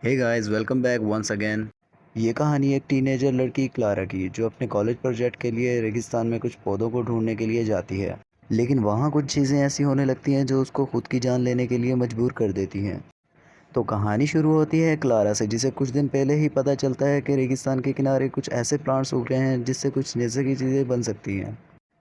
हे guys, welcome back once again. ये कहानी एक टीनेजर लड़की क्लारा की जो अपने कॉलेज प्रोजेक्ट के लिए रेगिस्तान में कुछ पौधों को ढूंढने के लिए जाती है। लेकिन वहाँ कुछ चीज़ें ऐसी होने लगती हैं जो उसको खुद की जान लेने के लिए मजबूर कर देती हैं। तो कहानी शुरू होती है क्लारा से, जिसे कुछ दिन पहले ही पता चलता है कि रेगिस्तान के किनारे कुछ ऐसे प्लांट्स उग रहे हैं जिससे कुछ जैसे की चीज़ें बन सकती हैं।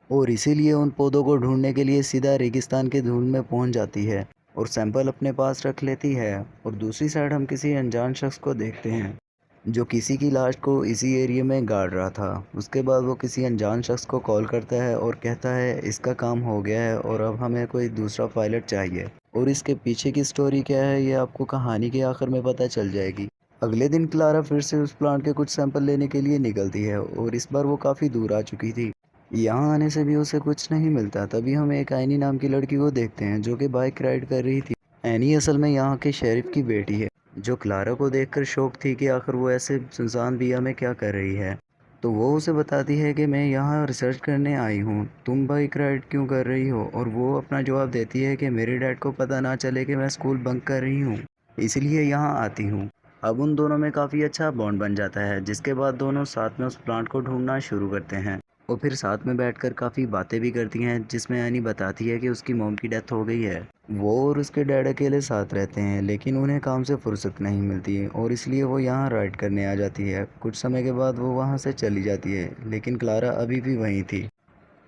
और इसीलिए उन पौधों को ढूंढने के लिए सीधा रेगिस्तान के धूल में पहुंच जाती है और सैंपल अपने पास रख लेती है। और दूसरी साइड हम किसी अनजान शख्स को देखते हैं जो किसी की लाश को इसी एरिया में गाड़ रहा था। उसके बाद वो किसी अनजान शख्स को कॉल करता है और कहता है इसका काम हो गया है और अब हमें कोई दूसरा पायलट चाहिए। और इसके पीछे की स्टोरी क्या है ये आपको कहानी के आखिर में पता चल जाएगी। अगले दिन क्लारा फिर से उस प्लांट के कुछ सैंपल लेने के लिए निकलती है और इस बार वो काफ़ी दूर आ चुकी थी। यहाँ आने से भी उसे कुछ नहीं मिलता। तभी हम एक एनी नाम की लड़की को देखते हैं जो कि बाइक राइड कर रही थी। एनी असल में यहाँ के शेरिफ की बेटी है जो क्लारा को देखकर शौक थी कि आखिर वो ऐसे सुनसान बिया में क्या कर रही है। तो वो उसे बताती है कि मैं यहाँ रिसर्च करने आई हूँ, तुम बाइक राइड क्यों कर रही हो। और वो अपना जवाब देती है कि मेरे डैड को पता ना चले कि मैं स्कूल बंक कर रही हूँ, इसलिए यहाँ आती हूँ। अब उन दोनों में काफ़ी अच्छा बॉन्ड बन जाता है, जिसके बाद दोनों साथ में उस प्लांट को ढूंढना शुरू करते हैं और फिर साथ में बैठकर काफ़ी बातें भी करती हैं, जिसमें एनी बताती है कि उसकी मॉम की डेथ हो गई है। वो और उसके डैड अकेले साथ रहते हैं लेकिन उन्हें काम से फुर्सत नहीं मिलती है और इसलिए वो यहाँ राइड करने आ जाती है। कुछ समय के बाद वो वहाँ से चली जाती है लेकिन क्लारा अभी भी वहीं थी।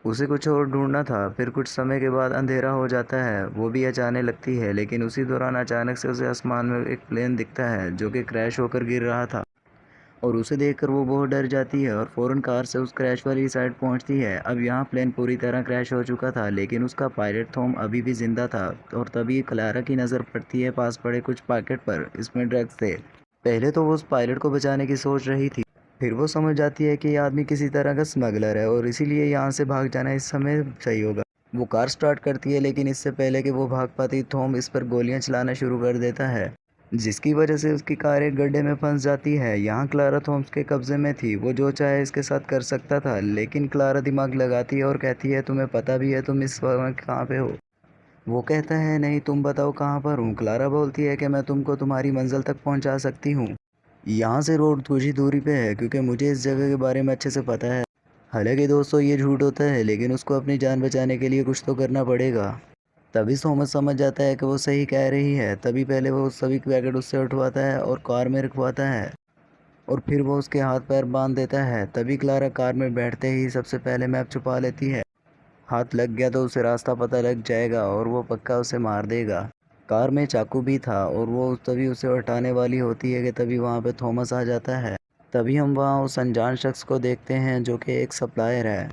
उसे कुछ और ढूंढना था। फिर कुछ समय के बाद अंधेरा हो जाता है, वो भी अचाने लगती है, लेकिन उसी दौरान अचानक से उसे आसमान में एक प्लेन दिखता है जो कि क्रैश होकर गिर रहा था। और उसे देखकर वो बहुत डर जाती है और फ़ौरन कार से उस क्रैश वाली साइड पहुंचती है। अब यहाँ प्लेन पूरी तरह क्रैश हो चुका था लेकिन उसका पायलट थॉम अभी भी ज़िंदा था। और तभी क्लारा की नज़र पड़ती है पास पड़े कुछ पैकेट पर, इसमें ड्रग्स थे। पहले तो वो उस पायलट को बचाने की सोच रही थी, फिर वो समझ जाती है कि ये आदमी किसी तरह का स्मगलर है और इसीलिए यहाँ से भाग जाना इस समय सही होगा। वो कार स्टार्ट करती है लेकिन इससे पहले कि वो भाग पाती थॉम इस पर गोलियां चलाना शुरू कर देता है, जिसकी वजह से उसकी कार एक गड्ढे में फंस जाती है। यहाँ क्लारा थॉम्स के कब्जे में थी, वो जो चाहे इसके साथ कर सकता था। लेकिन क्लारा दिमाग लगाती है और कहती है तुम्हें पता भी है तुम इस वक्त कहाँ पे हो। वो कहता है नहीं, तुम बताओ कहाँ पर हूँ। क्लारा बोलती है कि मैं तुमको तुम्हारी मंजिल तक पहुँचा सकती हूँ, यहाँ से रोड कुछ ही दूरी पे है, क्योंकि मुझे इस जगह के बारे में अच्छे से पता है। हालांकि दोस्तों ये झूठ होता है लेकिन उसको अपनी जान बचाने के लिए कुछ तो करना पड़ेगा। तभी थॉमस समझ जाता है कि वो सही कह रही है। तभी पहले वो सभी पैकेट उससे उठवाता है और कार में रखवाता है और फिर वो उसके हाथ पैर बांध देता है। तभी क्लारा कार में बैठते ही सबसे पहले मैप छुपा लेती है। हाथ लग गया तो उसे रास्ता पता लग जाएगा और वो पक्का उसे मार देगा। कार में चाकू भी था और वो तभी उसे हटाने वाली होती है कि तभी वहाँ पे थॉमस आ जाता है। तभी हम वहाँ उस अनजान शख्स को देखते हैं जो कि एक सप्लायर है।